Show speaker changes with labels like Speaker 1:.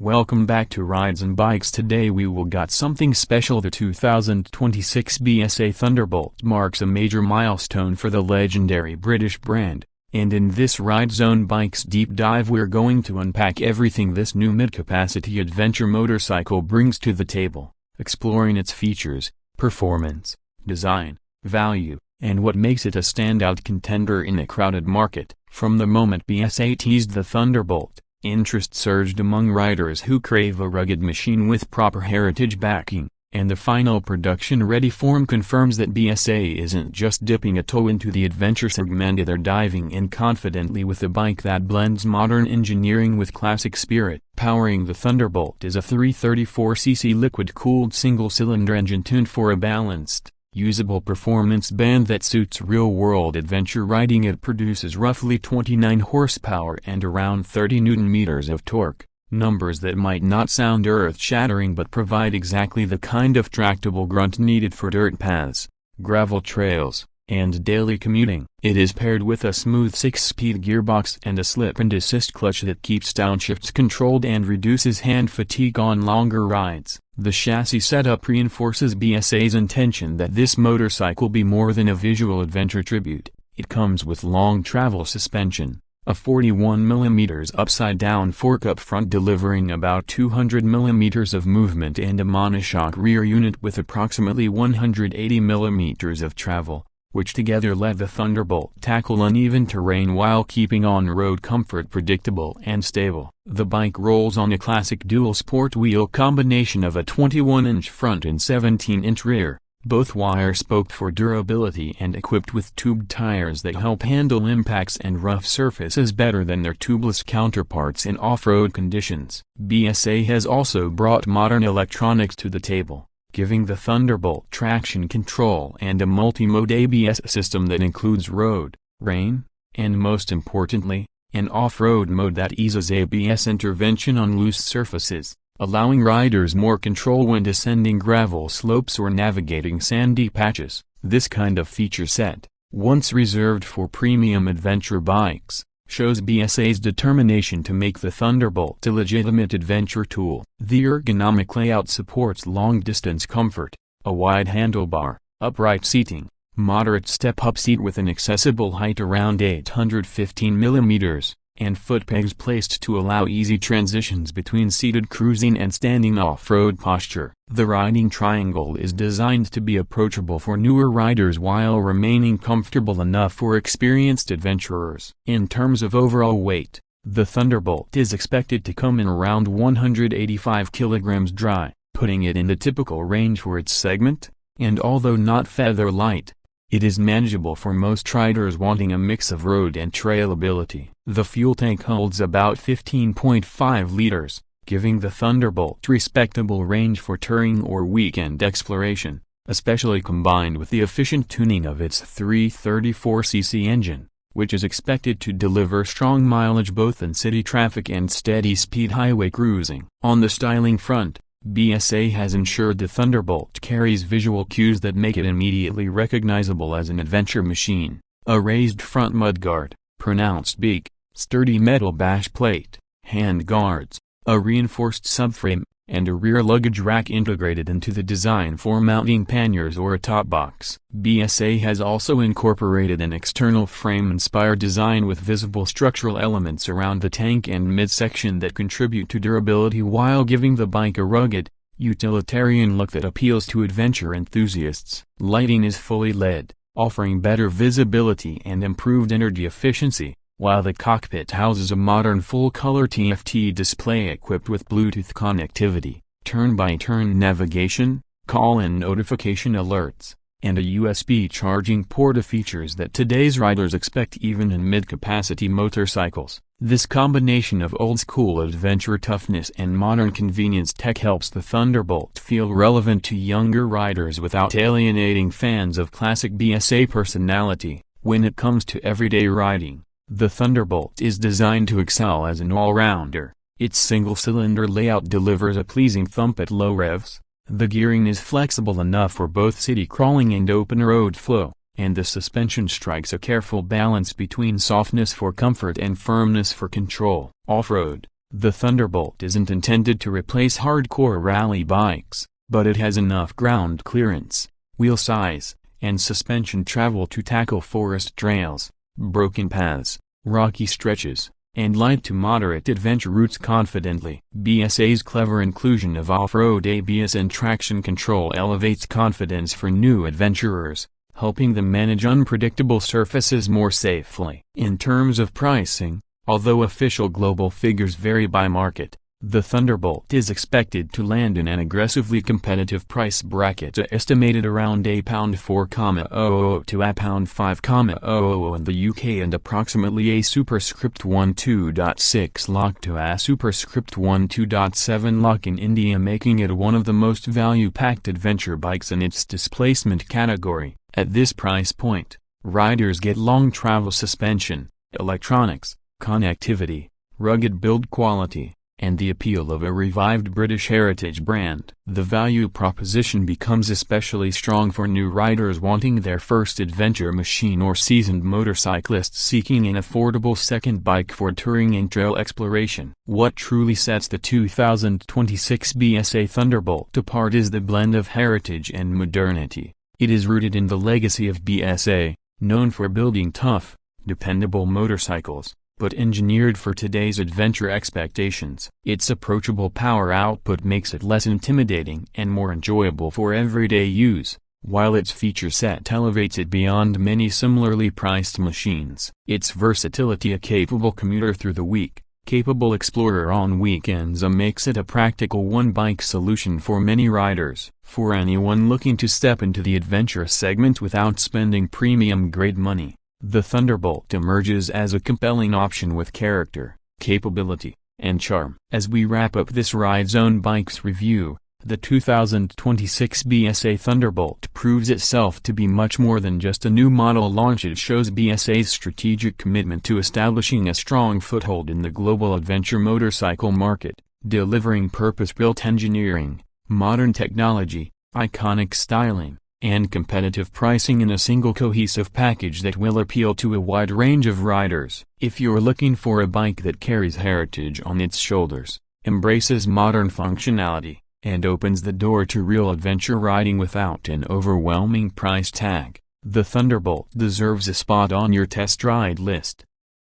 Speaker 1: Welcome back to Rides and Bikes. Today we will got something special. The 2026 BSA Thunderbolt marks a major milestone for the legendary British brand, and in this Ride Zone Bikes deep dive we're going to unpack everything this new mid-capacity adventure motorcycle brings to the table, exploring its features, performance, design, value, and what makes it a standout contender in a crowded market. From the moment BSA teased the Thunderbolt, interest surged among riders who crave a rugged machine with proper heritage backing, and the final production-ready form confirms that BSA isn't just dipping a toe into the adventure segment, they're diving in confidently with a bike that blends modern engineering with classic spirit. Powering the Thunderbolt is a 334cc liquid-cooled single-cylinder engine tuned for a balanced, usable performance band that suits real-world adventure riding. It produces roughly 29 horsepower and around 30 Nm of torque, numbers that might not sound earth-shattering but provide exactly the kind of tractable grunt needed for dirt paths, gravel trails, and daily commuting. It is paired with a smooth 6-speed gearbox and a slip-and-assist clutch that keeps downshifts controlled and reduces hand fatigue on longer rides. The chassis setup reinforces BSA's intention that this motorcycle be more than a visual adventure tribute. It comes with long travel suspension, a 41mm upside-down fork up front delivering about 200mm of movement, and a monoshock rear unit with approximately 180mm of travel, which together let the Thunderbolt tackle uneven terrain while keeping on-road comfort predictable and stable. The bike rolls on a classic dual sport wheel combination of a 21-inch front and 17-inch rear, both wire-spoked for durability and equipped with tubed tires that help handle impacts and rough surfaces better than their tubeless counterparts in off-road conditions. BSA has also brought modern electronics to the table, giving the Thunderbolt traction control and a multi-mode ABS system that includes road, rain, and most importantly, an off-road mode that eases ABS intervention on loose surfaces, allowing riders more control when descending gravel slopes or navigating sandy patches. This kind of feature set, once reserved for premium adventure bikes, shows BSA's determination to make the Thunderbolt a legitimate adventure tool. The ergonomic layout supports long-distance comfort, a wide handlebar, upright seating, moderate step-up seat with an accessible height around 815mm, and foot pegs placed to allow easy transitions between seated cruising and standing off-road posture. The riding triangle is designed to be approachable for newer riders while remaining comfortable enough for experienced adventurers. In terms of overall weight, the Thunderbolt is expected to come in around 185 kg dry, putting it in the typical range for its segment, and although not feather light, it is manageable for most riders wanting a mix of road and trail ability. The fuel tank holds about 15.5 liters, giving the Thunderbolt respectable range for touring or weekend exploration, especially combined with the efficient tuning of its 334cc engine, which is expected to deliver strong mileage both in city traffic and steady-speed highway cruising. On the styling front, BSA has ensured the Thunderbolt carries visual cues that make it immediately recognizable as an adventure machine. A raised front mudguard, pronounced beak, sturdy metal bash plate, hand guards, a reinforced subframe, and a rear luggage rack integrated into the design for mounting panniers or a top box. BSA has also incorporated an external frame-inspired design with visible structural elements around the tank and midsection that contribute to durability while giving the bike a rugged, utilitarian look that appeals to adventure enthusiasts. Lighting is fully LED, offering better visibility and improved energy efficiency, while the cockpit houses a modern full-color TFT display equipped with Bluetooth connectivity, turn-by-turn navigation, call and notification alerts, and a USB charging port, features that today's riders expect even in mid-capacity motorcycles. This combination of old-school adventure toughness and modern convenience tech helps the Thunderbolt feel relevant to younger riders without alienating fans of classic BSA personality. When it comes to everyday riding, the Thunderbolt is designed to excel as an all-rounder. Its single-cylinder layout delivers a pleasing thump at low revs, the gearing is flexible enough for both city crawling and open road flow, and the suspension strikes a careful balance between softness for comfort and firmness for control. Off-road, The Thunderbolt isn't intended to replace hardcore rally bikes, but it has enough ground clearance, wheel size, and suspension travel to tackle forest trails, broken paths, rocky stretches, and light to moderate adventure routes confidently. BSA's clever inclusion of off-road ABS and traction control elevates confidence for new adventurers, helping them manage unpredictable surfaces more safely. In terms of pricing, although official global figures vary by market, the Thunderbolt is expected to land in an aggressively competitive price bracket estimated around £4,000 to £5,000 in the UK and approximately a superscript 12.6 lakh to a superscript 12.7 lakh in India, making it one of the most value-packed adventure bikes in its displacement category. At this price point, riders get long travel suspension, electronics, connectivity, rugged build quality, and the appeal of a revived British heritage brand. The value proposition becomes especially strong for new riders wanting their first adventure machine or seasoned motorcyclists seeking an affordable second bike for touring and trail exploration. What truly sets the 2026 BSA Thunderbolt apart is the blend of heritage and modernity. It is rooted in the legacy of BSA, known for building tough, dependable motorcycles, but engineered for today's adventure expectations. Its approachable power output makes it less intimidating and more enjoyable for everyday use, while its feature set elevates it beyond many similarly priced machines. Its versatility, a capable commuter through the week, capable explorer on weekends, makes it a practical one-bike solution for many riders. For anyone looking to step into the adventure segment without spending premium-grade money, the Thunderbolt emerges as a compelling option with character, capability, and charm. As we wrap up this Ride Zone Bikes review, the 2026 BSA Thunderbolt proves itself to be much more than just a new model launch. It shows BSA's strategic commitment to establishing a strong foothold in the global adventure motorcycle market, delivering purpose-built engineering, modern technology, iconic styling, and competitive pricing in a single cohesive package that will appeal to a wide range of riders. If you're looking for a bike that carries heritage on its shoulders, embraces modern functionality, and opens the door to real adventure riding without an overwhelming price tag, the Thunderbolt deserves a spot on your test ride list.